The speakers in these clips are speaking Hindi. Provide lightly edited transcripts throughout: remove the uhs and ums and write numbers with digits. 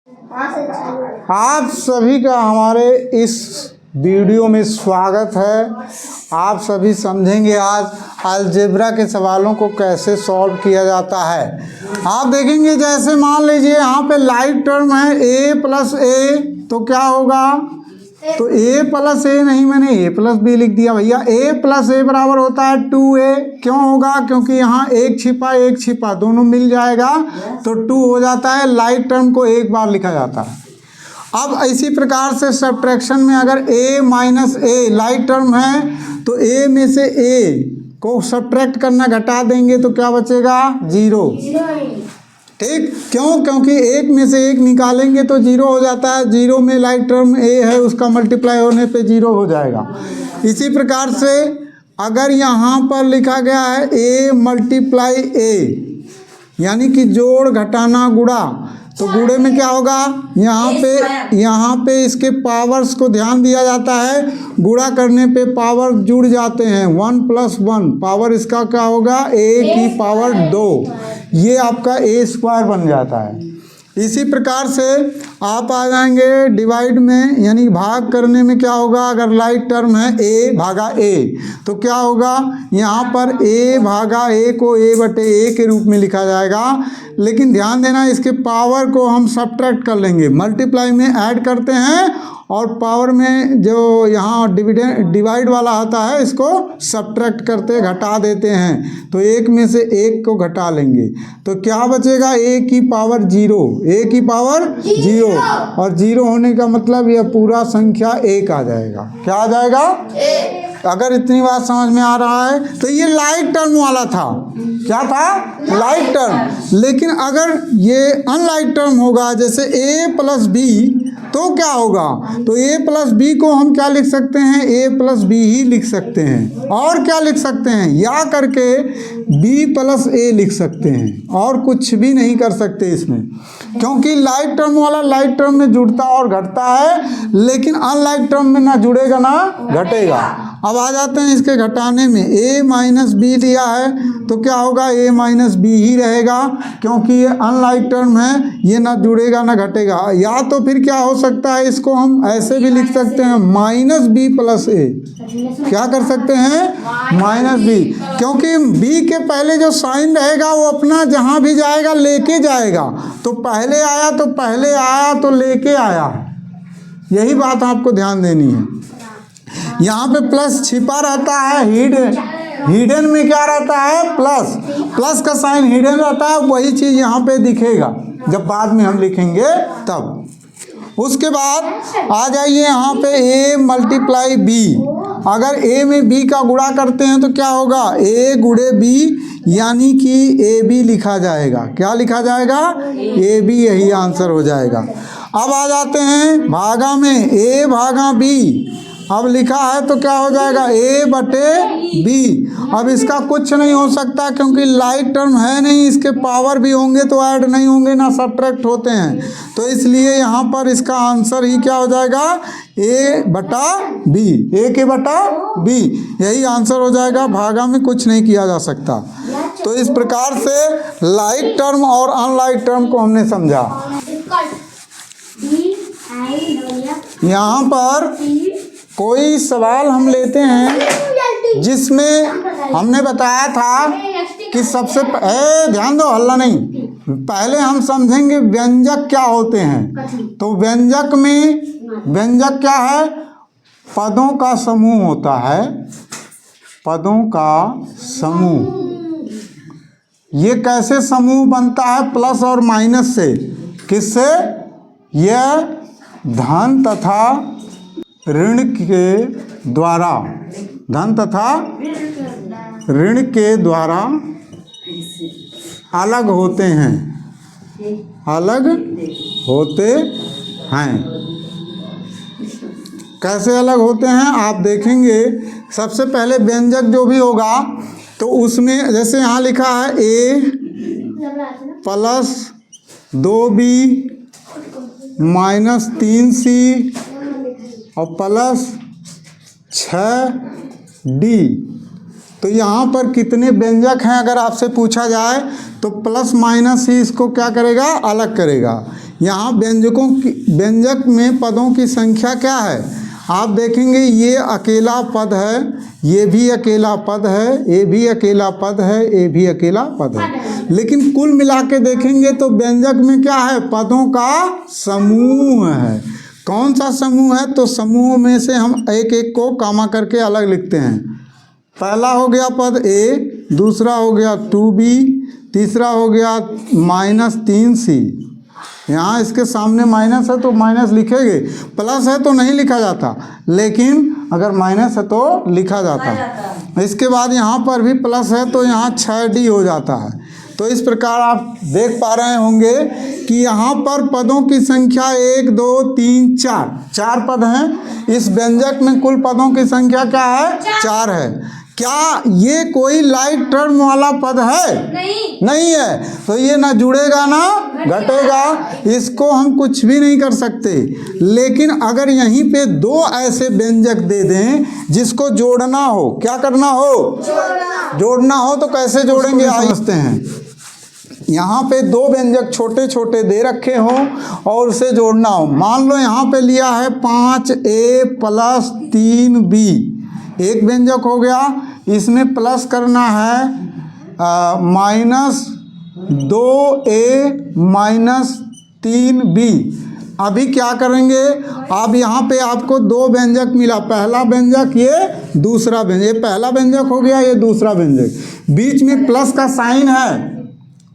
आप सभी का हमारे इस वीडियो में स्वागत है। आप सभी समझेंगे आज अलजेब्रा के सवालों को कैसे सॉल्व किया जाता है। आप देखेंगे जैसे मान लीजिए यहाँ पे लाइक टर्म है a प्लस ए, तो क्या होगा, तो a प्लस ए नहीं, मैंने a प्लस बी लिख दिया भैया। a प्लस ए बराबर होता है 2a। क्यों होगा, क्योंकि यहाँ एक छिपा दोनों मिल जाएगा तो 2 हो जाता है। लाइक टर्म को एक बार लिखा जाता है। अब इसी प्रकार से सब्ट्रैक्शन में अगर a minus A like term है तो a में से a को सब्ट्रैक्ट करना, घटा देंगे तो क्या बचेगा, 0। ठीक, क्यों, क्योंकि एक में से एक निकालेंगे तो 0 हो जाता है। 0 में लाइक टर्म a है, उसका मल्टीप्लाई होने पे 0 हो जाएगा। इसी प्रकार से अगर यहाँ पर लिखा गया है a मल्टीप्लाई a, यानी कि जोड़ घटाना गुणा, तो गुणे में क्या होगा, यहाँ पे इसके पावर्स को ध्यान दिया जाता है। गुणा करने पे पावर जुड़ जाते हैं, 1 + 1 पावर इसका क्या होगा, a की पावर 2, ये आपका a स्क्वायर बन जाता है। इसी प्रकार से आप आ जाएंगे डिवाइड में, यानी भाग करने में क्या होगा, अगर लाइक टर्म है a भागा a तो क्या होगा, यहाँ पर a भागा a को a/a के रूप में लिखा जाएगा। लेकिन ध्यान देना, इसके पावर को हम सब्ट्रैक्ट कर लेंगे, मल्टीप्लाई में ऐड करते हैं और पावर में जो यहाँ डिवाइड वाला आता है इसको सब्ट्रैक्ट करते घटा देते हैं। तो एक में से एक को घटा लेंगे तो क्या बचेगा, a की पावर 0, a की पावर 0, और 0 होने का मतलब यह पूरा संख्या 1 आ जाएगा। क्या आ जाएगा, अगर इतनी बात समझ में आ रहा है तो ये लाइक टर्म वाला था। क्या था, लाइक टर्म। लेकिन अगर ये अनलाइक टर्म होगा, जैसे a प्लस बी, तो क्या होगा, तो a प्लस बी को हम क्या लिख सकते हैं, a प्लस बी ही लिख सकते हैं। और क्या लिख सकते हैं, या करके b प्लस a लिख सकते हैं, और कुछ भी नहीं कर सकते इसमें, क्योंकि लाइक टर्म वाला लाइक टर्म में जुड़ता और घटता है, लेकिन अनलाइक टर्म में ना जुड़ेगा ना घटेगा। अब आ जाते हैं इसके घटाने में, a माइनस बी दिया है तो क्या होगा, a माइनस बी ही रहेगा, क्योंकि ये अनलाइक टर्म है, ये ना जुड़ेगा ना घटेगा। या तो फिर क्या हो सकता है, इसको हम ऐसे भी लिख सकते हैं, माइनस बी प्लस ए। क्या कर सकते हैं, माइनस बी, क्योंकि b के पहले जो साइन रहेगा वो अपना जहाँ भी जाएगा लेके जाएगा। तो पहले आया तो पहले आया तो लेके आया, यही बात आपको ध्यान देनी है। यहाँ पे प्लस छिपा रहता है, हिडन में क्या रहता है, प्लस का साइन हिडन रहता है, वही चीज़ यहाँ पे दिखेगा जब बाद में हम लिखेंगे तब। उसके बाद आ जाइए यहाँ पे a मल्टीप्लाई b। अगर a में b का गुणा करते हैं तो क्या होगा, a गुणे b, यानी कि ab लिखा जाएगा। क्या लिखा जाएगा, ab, यही आंसर हो जाएगा। अब आ जाते हैं भागा में, a भागा b, अब लिखा है तो क्या हो जाएगा, a/b। अब इसका कुछ नहीं हो सकता क्योंकि लाइक टर्म है नहीं, इसके पावर भी होंगे तो ऐड नहीं होंगे ना सब्ट्रैक्ट होते हैं, तो इसलिए यहाँ पर इसका आंसर ही क्या हो जाएगा, a/b, a/b, यही आंसर हो जाएगा। भागा में कुछ नहीं किया जा सकता। तो इस प्रकार से लाइक टर्म और अनलाइक टर्म को हमने समझा। यहाँ पर कोई सवाल हम लेते हैं जिसमें हमने बताया था कि सबसे ध्यान दो, हल्ला नहीं, पहले हम समझेंगे व्यंजक क्या होते हैं। तो व्यंजक में, व्यंजक क्या है, पदों का समूह होता है, पदों का समूह। ये कैसे समूह बनता है, प्लस और माइनस से। किससे, यह धन तथा ऋण के द्वारा, धन तथा ऋण के द्वारा अलग होते हैं, अलग होते हैं। कैसे अलग होते हैं आप देखेंगे। सबसे पहले व्यंजक जो भी होगा तो उसमें जैसे यहाँ लिखा है a plus 2b minus 3c और प्लस 6d, तो यहाँ पर कितने व्यंजक हैं अगर आपसे पूछा जाए तो प्लस माइनस ही इसको क्या करेगा, अलग करेगा। यहाँ व्यंजक में पदों की संख्या क्या है, आप देखेंगे ये अकेला पद है, ये भी अकेला पद है, ये भी अकेला पद है, ये भी अकेला पद है, लेकिन कुल मिला के देखेंगे तो व्यंजक में क्या है, पदों का समूह है। कौन सा समूह है, तो समूह में से हम एक एक को कामा करके अलग लिखते हैं। पहला हो गया पद ए, दूसरा हो गया 2b, तीसरा हो गया -3c। यहाँ इसके सामने माइनस है तो माइनस लिखेंगे, प्लस है तो नहीं लिखा जाता, लेकिन अगर माइनस है तो लिखा जाता। इसके बाद यहाँ पर भी प्लस है तो यहाँ 6d हो जाता है। तो इस प्रकार आप देख पा रहे होंगे कि यहाँ पर पदों की संख्या 1 2 3 4 पद हैं। इस व्यंजक में कुल पदों की संख्या क्या है, 4 है। क्या ये कोई लाइक टर्म वाला पद है? नहीं है, तो ये ना जुड़ेगा ना घटेगा, इसको हम कुछ भी नहीं कर सकते। लेकिन अगर यहीं पे 2 ऐसे व्यंजक दे दें जिसको जोड़ना हो, क्या करना हो, जोड़ना हो, तो कैसे जोड़ेंगे समझते हैं। यहाँ पे 2 व्यंजक छोटे छोटे दे रखे हों और उसे जोड़ना हो। मान लो यहाँ पे लिया है 5a + 3b, एक व्यंजक हो गया, इसमें प्लस करना है -2a - 3b। अभी क्या करेंगे, अब यहाँ पे आपको 2 व्यंजक मिला, पहला व्यंजक ये, दूसरा व्यंजक, ये पहला व्यंजक हो गया, ये दूसरा व्यंजक, बीच में प्लस का साइन है,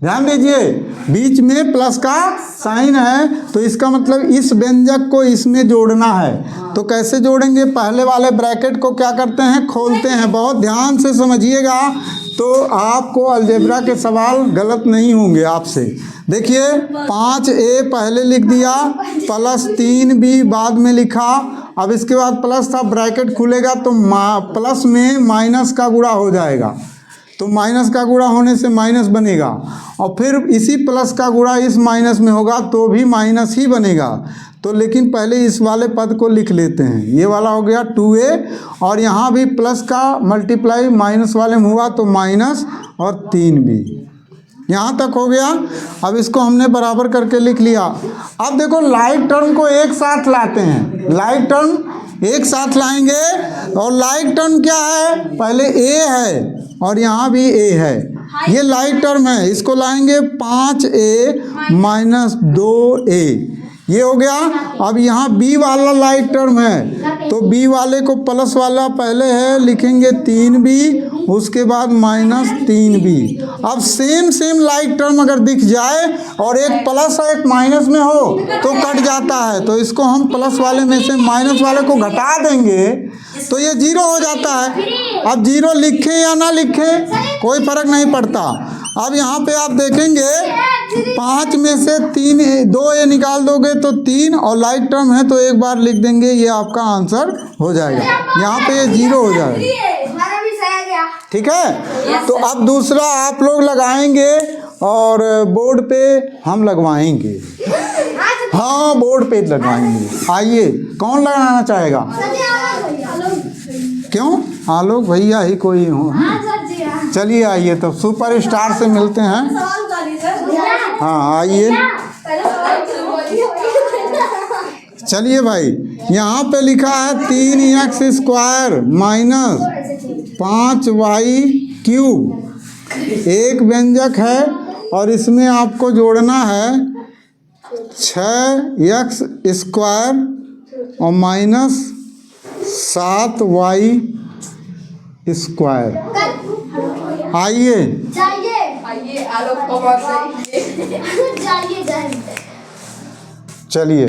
ध्यान दीजिए, बीच में प्लस का साइन है, तो इसका मतलब इस व्यंजक को इसमें जोड़ना है। तो कैसे जोड़ेंगे, पहले वाले ब्रैकेट को क्या करते हैं, खोलते हैं। बहुत ध्यान से समझिएगा तो आपको अलजेब्रा के सवाल गलत नहीं होंगे आपसे। देखिए 5a पहले लिख दिया, +3b बाद में लिखा, अब इसके बाद प्लस था, ब्रैकेट खुलेगा तो प्लस में माइनस का गुणा हो जाएगा, तो माइनस का गुणा होने से माइनस बनेगा, और फिर इसी प्लस का गुणा इस माइनस में होगा तो भी माइनस ही बनेगा। तो लेकिन पहले इस वाले पद को लिख लेते हैं, ये वाला हो गया 2a, और यहाँ भी प्लस का मल्टीप्लाई माइनस वाले में हुआ तो माइनस और 3b, यहाँ तक हो गया। अब इसको हमने बराबर करके लिख लिया। अब देखो लाइक टर्म को एक साथ लाते हैं, लाइक टर्म एक साथ लाएंगे, और लाइक टर्म क्या है, पहले a है और यहाँ भी a है, ये लाइक टर्म है, इसको लाएंगे 5a - 2a, ये हो गया। अब यहाँ b वाला लाइक टर्म है, तो b वाले को प्लस वाला पहले है, लिखेंगे 3b, उसके बाद -3b। अब सेम लाइक टर्म अगर दिख जाए और एक प्लस और एक माइनस में हो तो कट जाता है, तो इसको हम प्लस वाले में से माइनस वाले को घटा देंगे तो ये 0 हो जाता है। अब 0 लिखें या ना लिखें कोई फर्क नहीं पड़ता। अब यहाँ पे आप देखेंगे 5 में से 2a निकाल दोगे तो 3, और लाइक टर्म है तो एक बार लिख देंगे, ये आपका आंसर हो जाएगा। यहाँ पे ये 0 हो जाएगा, ठीक है। तो अब दूसरा आप लोग लगाएंगे और बोर्ड पे हम लगवाएंगे, हाँ बोर्ड पे लगवाएंगे। आइए कौन लगाना चाहेगा, क्यों, आलोक भैया ही कोई हो, चलिए आइए तो सुपर स्टार से मिलते हैं। हाँ आइए, चलिए भाई, यहाँ पे लिखा है 3x² - 5y³ एक व्यंजक है, और इसमें आपको जोड़ना है 6x² और -7y²। आइए चलिए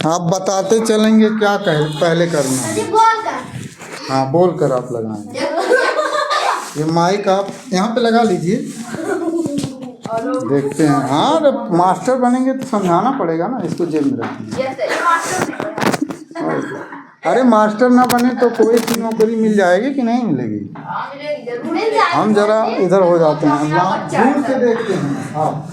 आप बताते चलेंगे क्या पहले करना है। हाँ बोल कर आप लगाएंगे, ये माइक आप यहाँ पे लगा लीजिए, देखते हैं। हाँ जब मास्टर बनेंगे तो समझाना पड़ेगा ना, इसको जेब में रखिए। अरे मास्टर ना बने तो कोई सी नौकरी मिल जाएगी कि नहीं मिलेगी, हम जरा इधर हो जाते हैं, दूर से देखते हैं। हाँ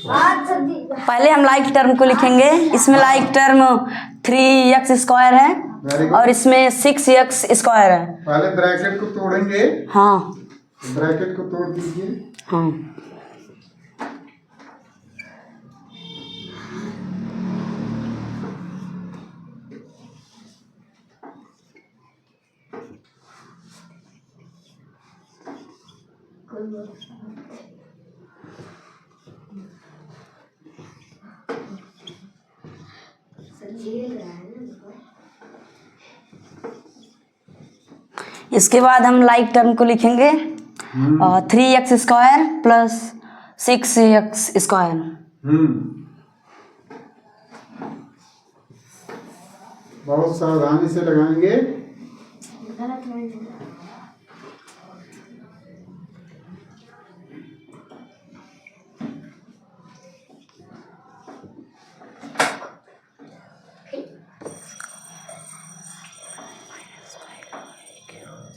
पहले हम लाइक टर्म को लिखेंगे। इसमें लाइक टर्म 3x² है और इसमें 6x² है। पहले ब्रैकेट को तोड़ेंगे। हाँ, ब्रैकेट को तोड़ दीजिए। हाँ। इसके बाद हम लाइक टर्म को लिखेंगे 3x² प्लस 6x²। बहुत सावधानी से लगाएंगे।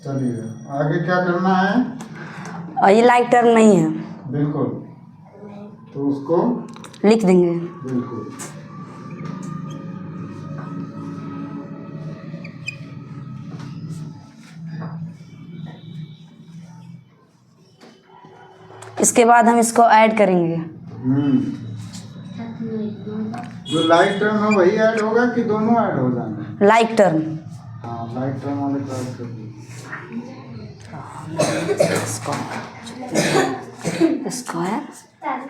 चलिए आगे क्या करना है? और ये लाइक टर्म नहीं है, बिल्कुल, तो उसको लिख देंगे। बिल्कुल। इसके बाद हम इसको ऐड करेंगे। जो लाइक टर्म है वही ऐड होगा कि दोनों ऐड हो जाएंगे? Like term. हाँ, लाइक टर्म वाले को ऐड कर दीजिए। स्क्वायर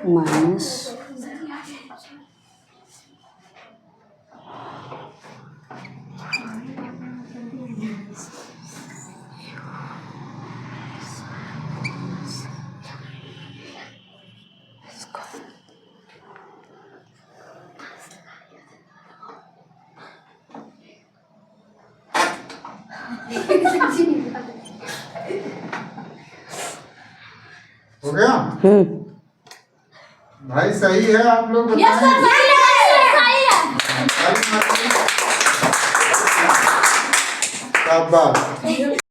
माइनस हो गया? भाई सही है, आप लोग बताएं। यस सर, सही है। शाबाश।